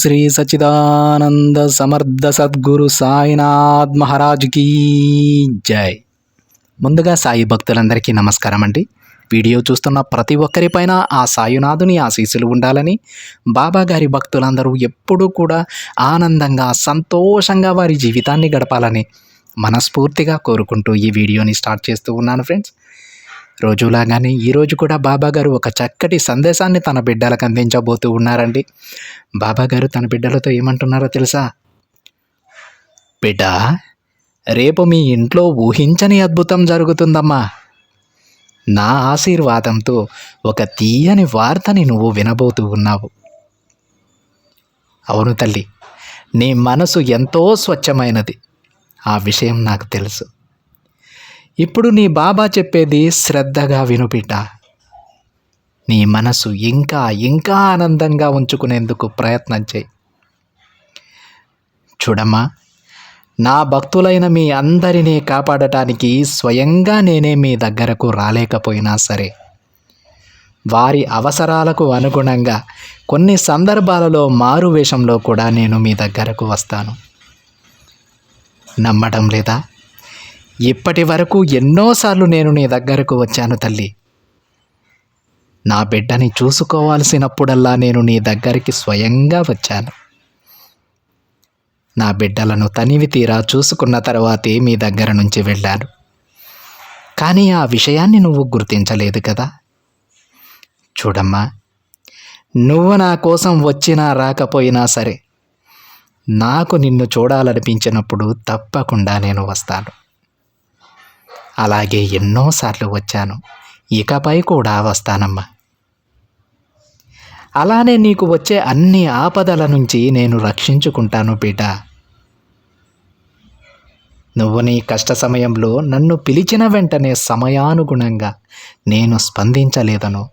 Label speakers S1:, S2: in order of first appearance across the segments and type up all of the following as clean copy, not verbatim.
S1: శ్రీ సచ్చిదానంద సమర్థ సద్గురు సాయినాథ్ మహారాజ్ కీ జై. ముందుగా సాయి భక్తులందరికీ నమస్కారం అండి. వీడియో చూస్తున్న ప్రతి ఒక్కరిపైన ఆ సాయినాథుని ఆశీస్సులు ఉండాలని, బాబా గారి భక్తులందరూ ఎప్పుడూ కూడా ఆనందంగా సంతోషంగా వారి జీవితాన్ని గడపాలని మనస్ఫూర్తిగా కోరుకుంటూ ఈ వీడియోని స్టార్ట్ చేస్తూ ఉన్నాను ఫ్రెండ్స్. రోజులాగానే ఈరోజు కూడా బాబా గారు ఒక చక్కటి సందేశాన్ని తన బిడ్డలకు అందించబోతూ ఉన్నారండి. బాబా గారు తన బిడ్డలతో ఏమంటున్నారో తెలుసా? బిడ్డ, రేపు మీ ఇంట్లో ఊహించని అద్భుతం జరుగుతుందమ్మా. నా ఆశీర్వాదంతో ఒక తీయని వార్తని నువ్వు వినబోతూ ఉన్నావు. అవును తల్లి, నీ మనసు ఎంతో స్వచ్ఛమైనది, ఆ విషయం నాకు తెలుసు. ఇప్పుడు నీ బాబా చెప్పేది శ్రద్ధగా విను బిడ్డ. నీ మనసు ఇంకా ఇంకా ఆనందంగా ఉంచుకునేందుకు ప్రయత్నం చేయి. చూడమ్మా, నా భక్తులైన మీ అందరినీ కాపాడటానికి స్వయంగా నేనే మీ దగ్గరకు రాలేకపోయినా సరే, వారి అవసరాలకు అనుగుణంగా కొన్ని సందర్భాలలో మారు వేషంలో కూడా నేను మీ దగ్గరకు వస్తాను. నమ్మడం లేదా? ఇప్పటి వరకు ఎన్నోసార్లు నేను నీ దగ్గరకు వచ్చాను తల్లి. నా బిడ్డని చూసుకోవాల్సినప్పుడల్లా నేను నీ దగ్గరికి స్వయంగా వచ్చాను. నా బిడ్డలను తనివి తీరా చూసుకున్న తర్వాతే మీ దగ్గర నుంచి వెళ్ళాను. కానీ ఆ విషయాన్ని నువ్వు గుర్తించలేదు కదా. చూడమ్మా, నువ్వు నా కోసం వచ్చినా రాకపోయినా సరే, నాకు నిన్ను చూడాలనిపించినప్పుడు తప్పకుండా నేను వస్తాను. అలాగే ఎన్నోసార్లు వచ్చాను, ఇకపై కూడా వస్తానమ్మా. అలానే నీకు వచ్చే అన్ని ఆపదల నుంచి నేను రక్షించుకుంటాను బిడ్డ. నువ్వు నీ కష్ట సమయంలో నన్ను పిలిచిన వెంటనే సమయానుగుణంగా నేను స్పందించలేదనో,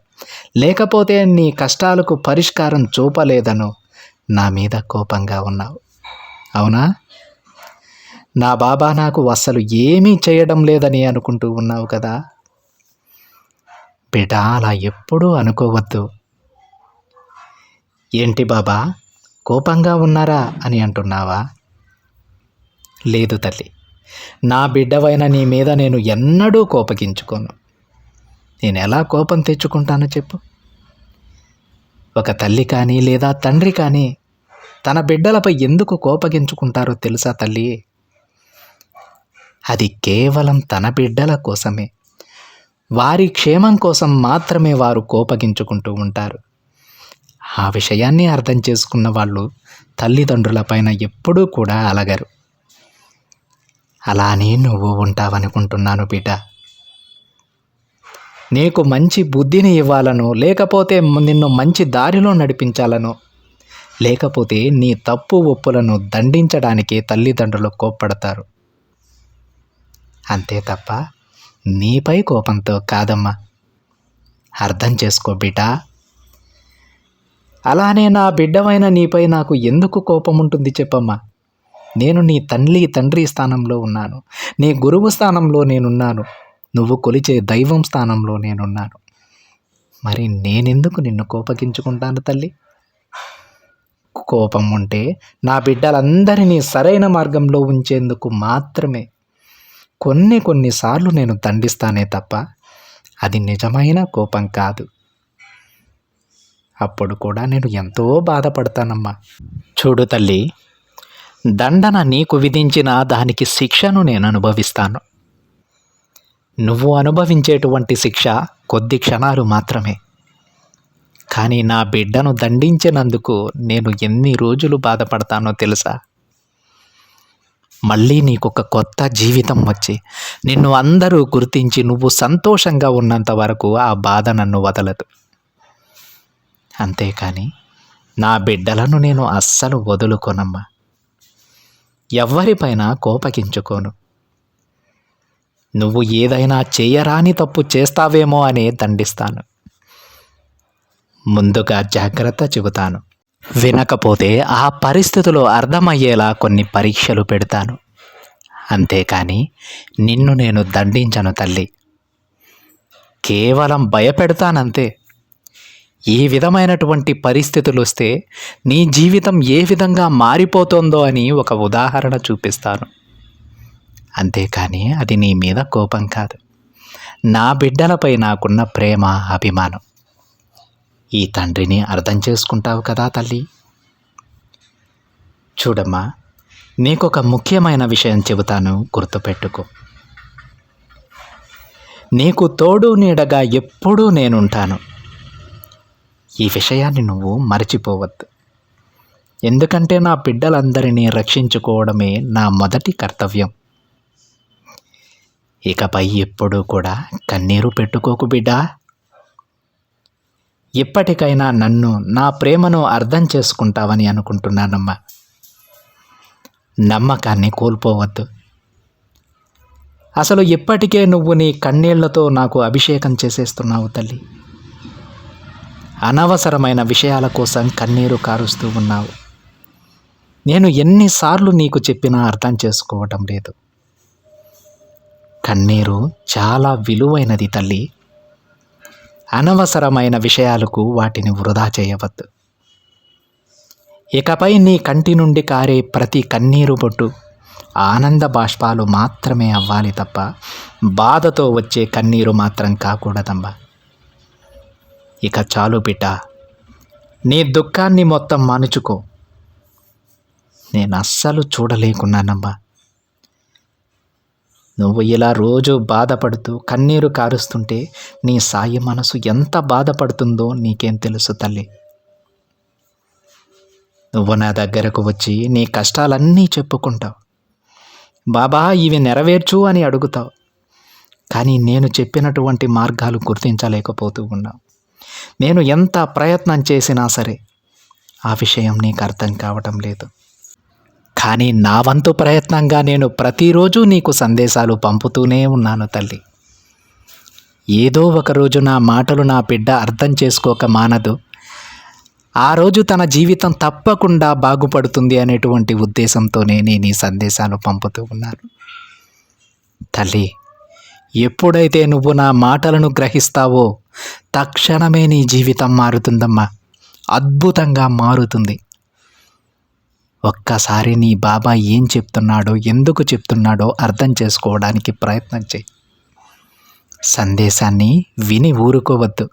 S1: లేకపోతే నీ కష్టాలకు పరిష్కారం చూపలేదనో నా మీద కోపంగా ఉన్నావు, అవునా? నా బాబా నాకు అస్సలు ఏమీ చేయడం లేదని అనుకుంటూ ఉన్నావు కదా. బిడ్డ, అలా ఎప్పుడూ అనుకోవద్దు. ఏంటి బాబా, కోపంగా ఉన్నారా అని అంటున్నావా? లేదు తల్లి, నా బిడ్డవైన నీ మీద నేను ఎన్నడూ కోపగించుకోను. నేను ఎలా కోపం తెచ్చుకుంటానో చెప్పు? ఒక తల్లి కానీ లేదా తండ్రి కానీ తన బిడ్డలపై ఎందుకు కోపగించుకుంటారో తెలుసా తల్లి? అది కేవలం తన బిడ్డల కోసమే, వారి క్షేమం కోసం మాత్రమే వారు కోపగించుకుంటూ ఉంటారు. ఆ విషయాన్ని అర్థం చేసుకున్న వాళ్ళు తల్లిదండ్రులపైన ఎప్పుడూ కూడా అలగరు. అలానే నువ్వు ఉంటావనుకుంటున్నాను బిడ్డ. నీకు మంచి బుద్ధిని ఇవ్వాలనో, లేకపోతే నిన్ను మంచి దారిలో నడిపించాలనో, లేకపోతే నీ తప్పు ఒప్పులను దండించడానికే తల్లిదండ్రులు కోప్పడతారు. అంతే తప్ప నీపై కోపంతో కాదమ్మా. అర్థం చేసుకో బిడ్డ. అలానే నా బిడ్డవైన నీపై నాకు ఎందుకు కోపం ఉంటుంది చెప్పమ్మా? నేను నీ తండ్రి స్థానంలో ఉన్నాను, నీ గురువు స్థానంలో నేనున్నాను, నువ్వు కొలిచే దైవం స్థానంలో నేనున్నాను. మరి నేనెందుకు నిన్ను కోపగించుకుంటాను తల్లి? కోపం ఉంటే నా బిడ్డలందరినీ సరైన మార్గంలో ఉంచేందుకు మాత్రమే. కొన్నిసార్లు నేను దండిస్తానే తప్ప అది నిజమైన కోపం కాదు. అప్పుడు కూడా నేను ఎంతో బాధపడతానమ్మా. చూడు తల్లి, దండన నీకు విధించిన దానికి శిక్షను నేను అనుభవిస్తాను. నువ్వు అనుభవించేటువంటి శిక్ష కొద్ది క్షణాలు మాత్రమే. కానీ నా బిడ్డను దండించినందుకు నేను ఎన్ని రోజులు బాధపడతానో తెలుసా? మళ్ళీ నీకొక కొత్త జీవితం వచ్చి నిన్ను అందరూ గుర్తించి నువ్వు సంతోషంగా ఉన్నంత వరకు ఆ బాధ నన్ను వదలదు. అంతేకాని నా బిడ్డలను నేను అస్సలు వదులుకోనమ్మా. ఎవ్వరిపైన కోపగించుకోను. నువ్వు ఏదైనా చేయరాని తప్పు చేస్తావేమో అనే దండిస్తాను. ముందుగా జాగ్రత్త చెబుతాను. వినకపోతే ఆ పరిస్థితులు అర్థమయ్యేలా కొన్ని పరీక్షలు పెడతాను. అంతేకాని నిన్ను నేను దండించను తల్లి. కేవలం భయపెడతానంతే. ఈ విధమైనటువంటి పరిస్థితులు వస్తే నీ జీవితం ఏ విధంగా మారిపోతుందో అని ఒక ఉదాహరణ చూపిస్తాను. అంతేకాని అది నీ మీద కోపం కాదు, నా బిడ్డలపై నాకున్న ప్రేమ, అభిమానం. ఈ తండ్రిని అర్థం చేసుకుంటావు కదా తల్లి? చూడమ్మా, నీకొక ముఖ్యమైన విషయం చెబుతాను, గుర్తుపెట్టుకో. నీకు తోడు నీడగా ఎప్పుడూ నేనుంటాను. ఈ విషయాన్ని నువ్వు మరచిపోవద్దు. ఎందుకంటే నా బిడ్డలందరినీ రక్షించుకోవడమే నా మొదటి కర్తవ్యం. ఇకపై ఎప్పుడూ కూడా కన్నీరు పెట్టుకోకు బిడ్డా. ఇప్పటికైనా నన్ను, నా ప్రేమను అర్థం చేసుకుంటావని అనుకుంటున్నానమ్మా. నమ్మకాన్ని కోల్పోవద్దు. అసలు ఇప్పటికే నువ్వు నీ కన్నీళ్లతో నాకు అభిషేకం చేసేస్తున్నావు తల్లి. అనవసరమైన విషయాల కోసం కన్నీరు కారుస్తూ ఉన్నావు. నేను ఎన్నిసార్లు నీకు చెప్పినా అర్థం చేసుకోవటం లేదు. కన్నీరు చాలా విలువైనది తల్లి. అనవసరమైన విషయాలకు వాటిని వృధా చేయవద్దు. ఇకపై నీ కంటి నుండి కారే ప్రతి కన్నీరు బొట్టు ఆనంద బాష్పాలు మాత్రమే అవ్వాలి తప్ప బాధతో వచ్చే కన్నీరు మాత్రం కాకూడదమ్మా. ఇక చాలు బిడ్డ, నీ దుఃఖాన్ని మొత్తం మానుచుకో. నేను అస్సలు చూడలేకున్నానమ్మా. నువ్వు ఇలా రోజు బాధపడుతూ కన్నీరు కారుస్తుంటే నీ సాయి మనసు ఎంత బాధపడుతుందో నీకేం తెలుసు తల్లి. నువ్వు నా దగ్గరకు వచ్చి నీ కష్టాలన్నీ చెప్పుకుంటావు. బాబా ఇవి నెరవేర్చు అని అడుగుతావు. కానీ నేను చెప్పినటువంటి మార్గాలు గుర్తించలేకపోతూ ఉన్నావు. నేను ఎంత ప్రయత్నం చేసినా సరే ఆ విషయం నీకు అర్థం కావటం లేదు. కానీ నా వంతు ప్రయత్నంగా నేను ప్రతిరోజు నీకు సందేశాలు పంపుతూనే ఉన్నాను తల్లి. ఏదో ఒకరోజు నా మాటలు నా బిడ్డ అర్థం చేసుకోక మానదు. ఆ రోజు తన జీవితం తప్పకుండా బాగుపడుతుంది అనేటువంటి ఉద్దేశంతోనే నేను ఈ సందేశాలు పంపుతూ ఉన్నాను. తల్లి, ఎప్పుడైతే నువ్వు నా మాటలను గ్రహిస్తావో తక్షణమే నీ జీవితం మారుతుందమ్మా. అద్భుతంగా మారుతుంది. ఒక్కసారి నీ బాబా ఏం చెప్తున్నాడో, ఎందుకు చెప్తున్నాడో అర్థం చేసుకోవడానికి ప్రయత్నం చేయి. సందేశాన్ని విని ఊరుకోవద్దు,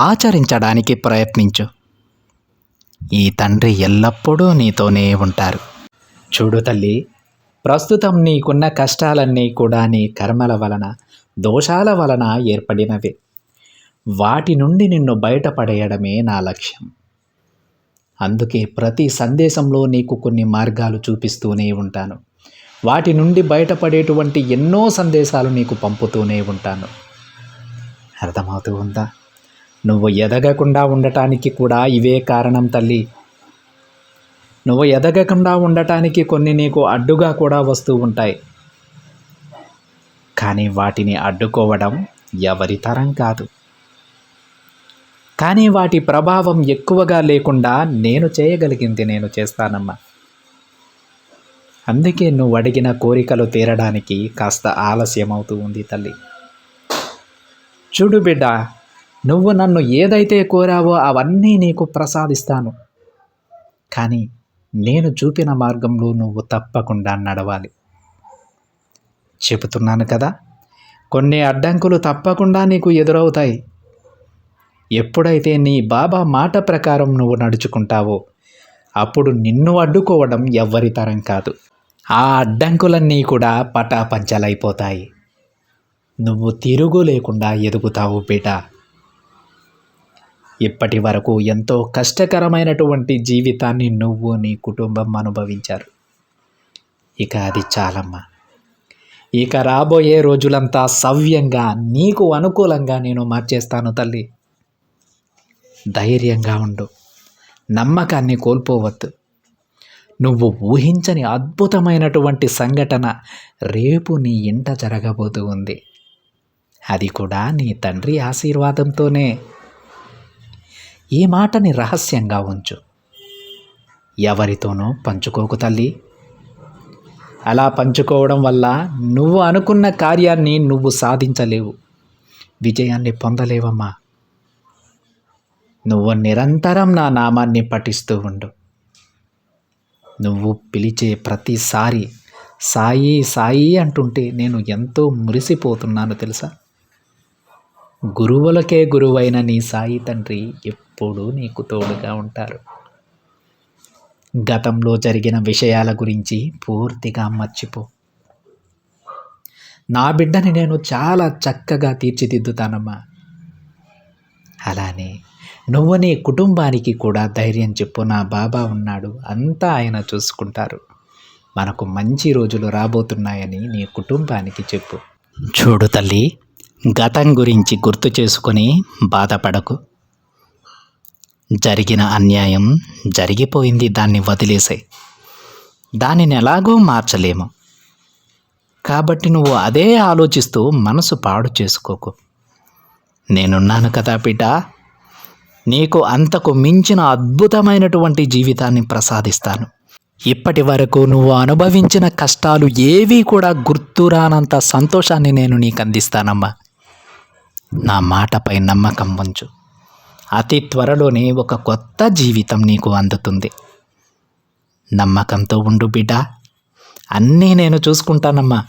S1: ఆచరించడానికి ప్రయత్నించు. ఈ తండ్రి ఎల్లప్పుడూ నీతోనే ఉంటారు. చూడు తల్లి, ప్రస్తుతం నీకున్న కష్టాలన్నీ కూడా నీ కర్మల వలన, దోషాల వలన ఏర్పడినవే. వాటి నుండి నిన్ను బయటపడేయడమే నా లక్ష్యం. అందుకే ప్రతి సందేశంలో నీకు కొన్ని మార్గాలు చూపిస్తూనే ఉంటాను. వాటి నుండి బయటపడేటువంటి ఎన్నో సందేశాలు నీకు పంపుతూనే ఉంటాను. అర్థమవుతూ ఉందా? నువ్వు ఎదగకుండా ఉండటానికి కూడా ఇవే కారణం తల్లి. నువ్వు ఎదగకుండా ఉండటానికి కొన్ని నీకు అడ్డుగా కూడా వస్తూ ఉంటాయి. కానీ వాటిని అడ్డుకోవడం ఎవరి తరం కాదు. కానీ వాటి ప్రభావం ఎక్కువగా లేకుండా నేను చేయగలిగింది నేను చేస్తానమ్మా. అందుకే నువ్వు అడిగిన కోరికలు తీరడానికి కాస్త ఆలస్యం అవుతూ ఉంది తల్లి. చూడు బిడ్డ, నువ్వు నన్ను ఏదైతే కోరావో అవన్నీ నీకు ప్రసాదిస్తాను. కానీ నేను చూపిన మార్గంలో నువ్వు తప్పకుండా నడవాలి. చెబుతున్నాను కదా, కొన్ని అడ్డంకులు తప్పకుండా నీకు ఎదురవుతాయి. ఎప్పుడైతే నీ బాబా మాట ప్రకారం నువ్వు నడుచుకుంటావో అప్పుడు నిన్ను అడ్డుకోవడం ఎవ్వరి తరం కాదు. ఆ అడ్డంకులన్నీ కూడా పటాపంచలైపోతాయి. నువ్వు తిరుగు లేకుండా ఎదుగుతావు బిడ్డ. ఇప్పటి వరకు ఎంతో కష్టకరమైనటువంటి జీవితాన్ని నువ్వు, నీ కుటుంబం అనుభవించారు. ఇక అది చాలమ్మా. ఇక రాబోయే రోజులంతా సవ్యంగా నీకు అనుకూలంగా నేను మార్చేస్తాను తల్లి. ధైర్యంగా ఉండు, నమ్మకాన్ని కోల్పోవద్దు. నువ్వు ఊహించని అద్భుతమైనటువంటి సంఘటన రేపు నీ ఇంట జరగబోతూ ఉంది. అది కూడా నీ తండ్రి ఆశీర్వాదంతోనే. ఈ మాటని రహస్యంగా ఉంచు, ఎవరితోనూ పంచుకోకు తల్లి. అలా పంచుకోవడం వల్ల నువ్వు అనుకున్న కార్యాన్ని నువ్వు సాధించలేవు, విజయాన్ని పొందలేవమ్మా. నువ్వు నిరంతరం నా నామాన్ని పఠిస్తూ ఉండు. నువ్వు పిలిచే ప్రతిసారి సాయి సాయి అంటుంటే నేను ఎంతో మురిసిపోతున్నాను తెలుసా. గురువులకే గురువైన నీ సాయి తండ్రి ఎప్పుడూ నీకు తోడుగా ఉంటారు. గతంలో జరిగిన విషయాల గురించి పూర్తిగా మర్చిపో. నా బిడ్డని నేను చాలా చక్కగా తీర్చిదిద్దుతానమ్మా. అలానే నువ్వు నీ కుటుంబానికి కూడా ధైర్యం చెప్పు. నా బాబా ఉన్నాడు, అంతా ఆయన చూసుకుంటారు. మనకు మంచి రోజులు రాబోతున్నాయని నీ కుటుంబానికి చెప్పు. చూడు తల్లి, గతం గురించి గుర్తు చేసుకొని బాధపడకు. జరిగిన అన్యాయం జరిగిపోయింది, దాన్ని వదిలేసాయి. దానిని ఎలాగో మార్చలేము. కాబట్టి నువ్వు అదే ఆలోచిస్తూ మనసు పాడు చేసుకోకు. నేనున్నాను కదా బిడ్డ, నీకు అంతకు మించిన అద్భుతమైనటువంటి జీవితాన్ని ప్రసాదిస్తాను. ఇప్పటి వరకు నువ్వు అనుభవించిన కష్టాలు ఏవీ కూడా గుర్తురానంత సంతోషాన్ని నేను నీకు అందిస్తానమ్మా. నా మాటపై నమ్మకం ఉంచు. అతి త్వరలోనే ఒక కొత్త జీవితం నీకు అందుతుంది. నమ్మకంతో ఉండు బిడ్డ, అన్నీ నేను చూసుకుంటానమ్మా.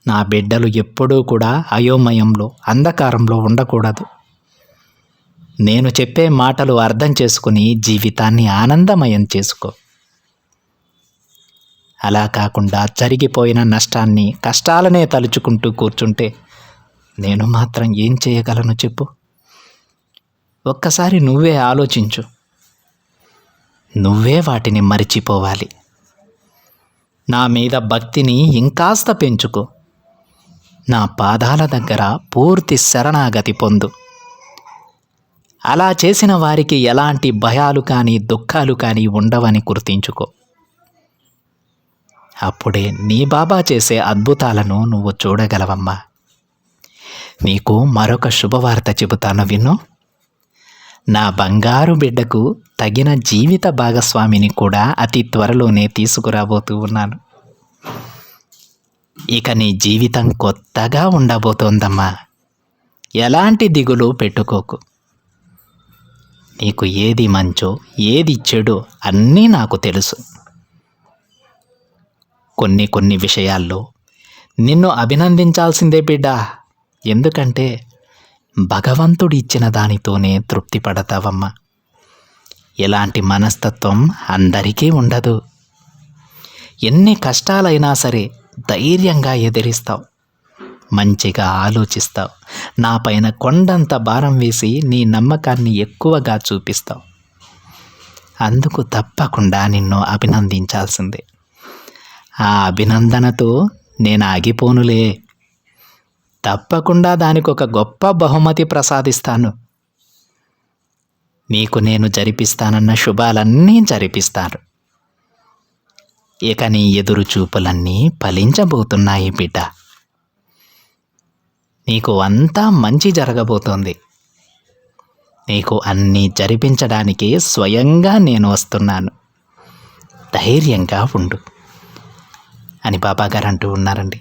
S1: నా బిడ్డలు ఎప్పుడూ కూడా అయోమయంలో, అంధకారంలో ఉండకూడదు. నేను చెప్పే మాటలు అర్థం చేసుకుని జీవితాన్ని ఆనందమయం చేసుకో. అలా కాకుండా జరిగిపోయిన నష్టాన్ని, కష్టాలనే తలుచుకుంటూ కూర్చుంటే నేను మాత్రం ఏం చేయగలను చెప్పు. ఒక్కసారి నువ్వే ఆలోచించు. నువ్వే వాటిని మరిచిపోవాలి. నా మీద భక్తిని ఇంకాస్త పెంచుకో. నా పాదాల దగ్గర పూర్తి శరణాగతి పొందు. అలా చేసిన వారికి ఎలాంటి భయాలు కానీ దుఃఖాలు కానీ ఉండవని గుర్తించుకో. అప్పుడే నీ బాబా చేసే అద్భుతాలను నువ్వు చూడగలవమ్మా. నీకు మరొక శుభవార్త చెబుతాను విను. నా బంగారు బిడ్డకు తగిన జీవిత భాగస్వామిని కూడా అతి త్వరలోనే తీసుకురాబోతూ ఉన్నాను. ఇక నీ జీవితం కొత్తగా ఉండబోతోందమ్మా. ఎలాంటి దిగులు పెట్టుకోకు. నీకు ఏది మంచో ఏది చెడో అన్నీ నాకు తెలుసు. కొన్ని విషయాల్లో నిన్ను అభినందించాల్సిందే బిడ్డ. ఎందుకంటే భగవంతుడు ఇచ్చిన దానితోనే తృప్తి పడతావమ్మా. ఎలాంటి మనస్తత్వం అందరికీ ఉండదు. ఎన్ని కష్టాలైనా సరే ధైర్యంగా ఎదిరిస్తావు. మంచిగా ఆలోచిస్తావు. నా పైన కొండంత భారం వేసి నీ నమ్మకాన్ని ఎక్కువగా చూపిస్తావు. అందుకు తప్పకుండా నిన్ను అభినందించాల్సిందే. ఆ అభినందనతో నేను ఆగిపోనులే. తప్పకుండా దానికి ఒక గొప్ప బహుమతి ప్రసాదిస్తాను. నీకు నేను జరిపిస్తానన్న శుభాలన్నీ జరిపిస్తాను. ఇక నీ ఎదురు చూపులన్నీ ఫలించబోతున్నాయి బిడ్డ. నీకు అంతా మంచి జరగబోతోంది. నీకు అన్నీ జరిపించడానికి స్వయంగా నేను వస్తున్నాను. ధైర్యంగా ఉండు అని బాబాగారు అంటూ ఉన్నారండి.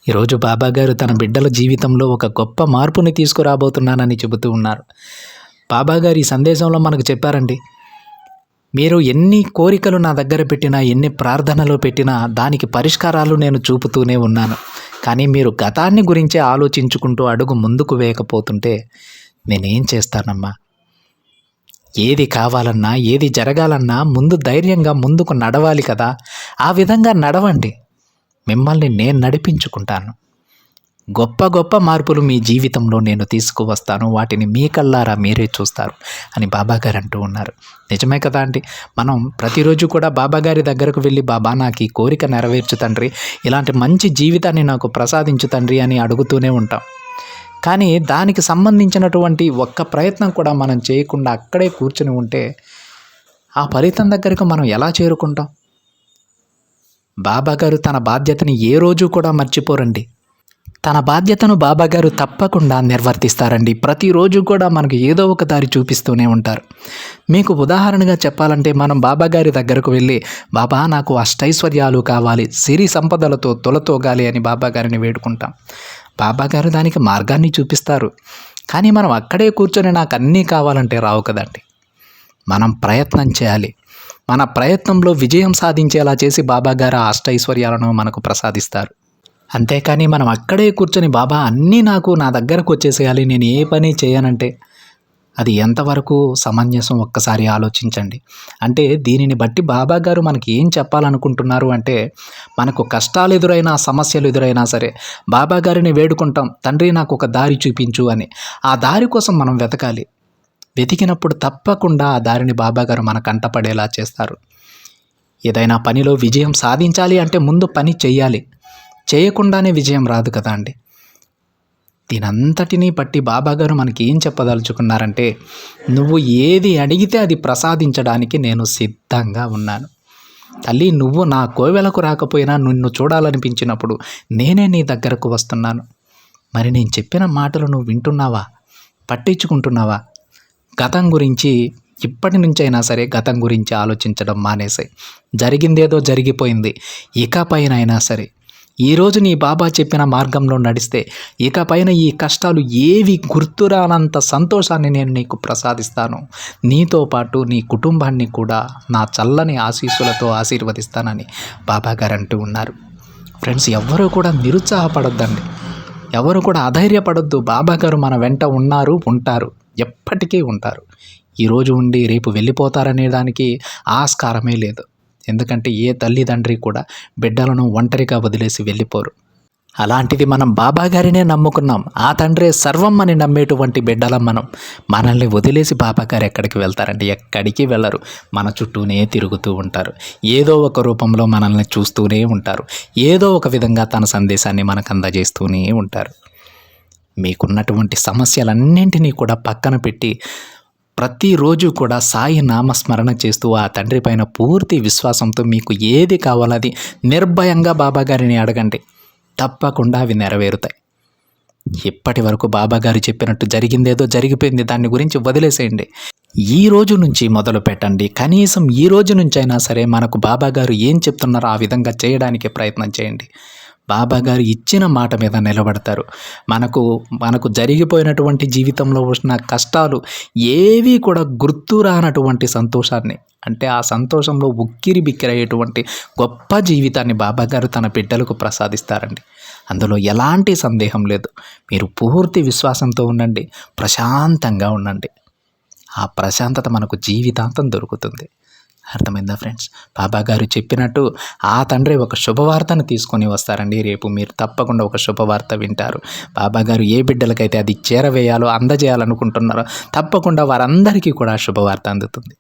S1: ఈరోజు బాబాగారు తన బిడ్డల జీవితంలో ఒక గొప్ప మార్పుని తీసుకురాబోతున్నానని చెబుతూ ఉన్నారు. బాబాగారు ఈ సందేశంలో మనకు చెప్పారండి, మీరు ఎన్ని కోరికలు నా దగ్గర పెట్టినా, ఎన్ని ప్రార్థనలు పెట్టినా దానికి పరిష్కారాలు నేను చూపుతూనే ఉన్నాను. కానీ మీరు గతాన్ని గురించే ఆలోచించుకుంటూ అడుగు ముందుకు వేయకపోతుంటే నేనేం చేస్తానమ్మా. ఏది కావాలన్నా, ఏది జరగాలన్నా ముందు ధైర్యంగా ముందుకు నడవాలి కదా. ఆ విధంగా నడవండి. మిమ్మల్ని నేను నడిపించుకుంటాను. గొప్ప గొప్ప మార్పులు మీ జీవితంలో నేను తీసుకువస్తాను. వాటిని మీ కళ్ళారా మీరే చూస్తారు అని బాబాగారు అంటూ ఉన్నారు. నిజమే కదా అండి. మనం ప్రతిరోజు కూడా బాబాగారి దగ్గరకు వెళ్ళి, బాబా నాకు ఈ కోరిక నెరవేర్చు తండ్రి, ఇలాంటి మంచి జీవితాన్ని నాకు ప్రసాదించు తండ్రి అని అడుగుతూనే ఉంటాం. కానీ దానికి సంబంధించినటువంటి ఒక్క ప్రయత్నం కూడా మనం చేయకుండా అక్కడే కూర్చుని ఉంటే ఆ ఫలితం దగ్గరకు మనం ఎలా చేరుకుంటాం? బాబాగారు తన బాధ్యతని ఏ రోజు కూడా మర్చిపోరండి. తన బాధ్యతను బాబాగారు తప్పకుండా నిర్వర్తిస్తారండి. ప్రతిరోజు కూడా మనకు ఏదో ఒక దారి చూపిస్తూనే ఉంటారు. మీకు ఉదాహరణగా చెప్పాలంటే, మనం బాబాగారి దగ్గరకు వెళ్ళి, బాబా నాకు అష్టైశ్వర్యాలు కావాలి, సిరి సంపదలతో తొలతోగాలి అని బాబాగారిని వేడుకుంటాం. బాబాగారు దానికి మార్గాన్ని చూపిస్తారు. కానీ మనం అక్కడే కూర్చొని నాకు అన్నీ కావాలంటే రావు కదండి. మనం ప్రయత్నం చేయాలి. మన ప్రయత్నంలో విజయం సాధించేలా చేసి బాబాగారు ఆ అష్టైశ్వర్యాలను మనకు ప్రసాదిస్తారు. అంతేకాని మనం అక్కడే కూర్చొని బాబా అన్నీ నా దగ్గరకు వచ్చేసేయాలి, నేను ఏ పని చేయనంటే అది ఎంతవరకు సమంజసం ఒక్కసారి ఆలోచించండి. అంటే దీనిని బట్టి బాబాగారు మనకి ఏం చెప్పాలనుకుంటున్నారు అంటే, మనకు కష్టాలు ఎదురైనా సమస్యలు ఎదురైనా సరే బాబాగారిని వేడుకుంటాం, తండ్రి నాకు ఒక దారి చూపించు అని. ఆ దారి కోసం మనం వెతకాలి. వెతికినప్పుడు తప్పకుండా ఆ దారిని బాబాగారు మన కంటపడేలా చేస్తారు. ఏదైనా పనిలో విజయం సాధించాలి అంటే ముందు పని చెయ్యాలి. చేయకుండానే విజయం రాదు కదా అండి. దీనంతటినీ బట్టి బాబాగారు మనకి ఏం చెప్పదలుచుకున్నారంటే, నువ్వు ఏది అడిగితే అది ప్రసాదించడానికి నేను సిద్ధంగా ఉన్నాను. తల్లి, నువ్వు నా కోవెలకు రాకపోయినా నిన్ను చూడాలనిపించినప్పుడు నేనే నీ దగ్గరకు వస్తున్నాను. మరి నేను చెప్పిన మాటలు నువ్వు వింటున్నావా? పట్టించుకుంటున్నావా? గతం గురించి ఇప్పటి నుంచైనా సరే గతం గురించి ఆలోచించడం మానేసాయి. జరిగిందేదో జరిగిపోయింది. ఇకపైనైనా సరే ఈరోజు నీ బాబా చెప్పిన మార్గంలో నడిస్తే ఇకపైన ఈ కష్టాలు ఏవి గుర్తురానంత సంతోషాన్ని నేను నీకు ప్రసాదిస్తాను. నీతో పాటు నీ కుటుంబాన్ని కూడా నా చల్లని ఆశీస్సులతో ఆశీర్వదిస్తానని బాబాగారు అంటూ ఉన్నారు. ఫ్రెండ్స్, ఎవ్వరూ కూడా నిరుత్సాహపడొద్దండి. ఎవరు కూడా అధైర్యపడొద్దు. బాబాగారు మన వెంట ఉన్నారు, ఉంటారు, ఎప్పటికీ ఉంటారు. ఈరోజు ఉండి రేపు వెళ్ళిపోతారనే దానికి ఆస్కారమే లేదు. ఎందుకంటే ఏ తల్లిదండ్రి కూడా బిడ్డలను ఒంటరిగా వదిలేసి వెళ్ళిపోరు. అలాంటిది మనం బాబాగారినే నమ్ముకున్నాం. ఆ తండ్రే సర్వం అని నమ్మేటువంటి బిడ్డలం మనం. మనల్ని వదిలేసి బాబాగారు ఎక్కడికి వెళ్తారండి? ఎక్కడికి వెళ్ళరు. మన చుట్టూనే తిరుగుతూ ఉంటారు. ఏదో ఒక రూపంలో మనల్ని చూస్తూనే ఉంటారు. ఏదో ఒక విధంగా తన సందేశాన్ని మనకు అందజేస్తూనే ఉంటారు. మీకున్నటువంటి సమస్యలన్నింటినీ కూడా పక్కన పెట్టి ప్రతిరోజు కూడా సాయి నామస్మరణ చేస్తూ ఆ తండ్రి పైన పూర్తి విశ్వాసంతో మీకు ఏది కావాలో అది నిర్భయంగా బాబాగారిని అడగండి. తప్పకుండా అవి నెరవేరుతాయి. ఇప్పటి వరకు బాబాగారు చెప్పినట్టు జరిగిందేదో జరిగిపోయింది, దాని గురించి వదిలేసేయండి. ఈ రోజు నుంచి మొదలు పెట్టండి. కనీసం ఈ రోజు నుంచైనా సరే మనకు బాబాగారు ఏం చెప్తున్నారో ఆ విధంగా చేయడానికి ప్రయత్నం చేయండి. బాబాగారు ఇచ్చిన మాట మీద నిలబడతారు. మనకు జరిగిపోయినటువంటి జీవితంలో వచ్చిన కష్టాలు ఏవి కూడా గుర్తు రానటువంటి సంతోషాన్ని, అంటే ఆ సంతోషంలో ఉక్కిరి బిక్కిరయ్యేటువంటి గొప్ప జీవితాన్ని బాబాగారు తన బిడ్డలకు ప్రసాదిస్తారండి. అందులో ఎలాంటి సందేహం లేదు. మీరు పూర్తి విశ్వాసంతో ఉండండి, ప్రశాంతంగా ఉండండి. ఆ ప్రశాంతత మనకు జీవితాంతం దొరుకుతుంది. అర్థమైందా ఫ్రెండ్స్? బాబాగారు చెప్పినట్టు ఆ తండ్రి ఒక శుభవార్తను తీసుకొని వస్తారండి. రేపు మీరు తప్పకుండా ఒక శుభవార్త వింటారు. బాబాగారు ఏ బిడ్డలకైతే అది చేరవేయాలో, అందజేయాలనుకుంటున్నారో తప్పకుండా వారందరికీ కూడా శుభవార్త అందుతుంది.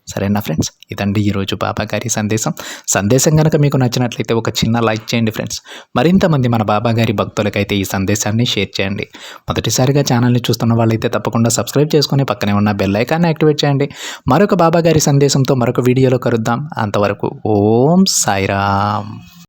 S1: సరేనా ఫ్రెండ్స్? ఇదండి ఈరోజు బాబాగారి సందేశం కనుక మీకు నచ్చినట్లయితే ఒక చిన్న లైక్ చేయండి ఫ్రెండ్స్. మరింతమంది మన బాబాగారి భక్తులకైతే ఈ సందేశాన్ని షేర్ చేయండి. మొదటిసారిగా ఛానల్ని చూస్తున్న వాళ్ళైతే తప్పకుండా సబ్స్క్రైబ్ చేసుకొని పక్కనే ఉన్న బెల్ ఐకాన్ని యాక్టివేట్ చేయండి. మరొక బాబాగారి సందేశంతో మరొక వీడియోలో కలుద్దాం. అంతవరకు ఓం సాయిరామ్.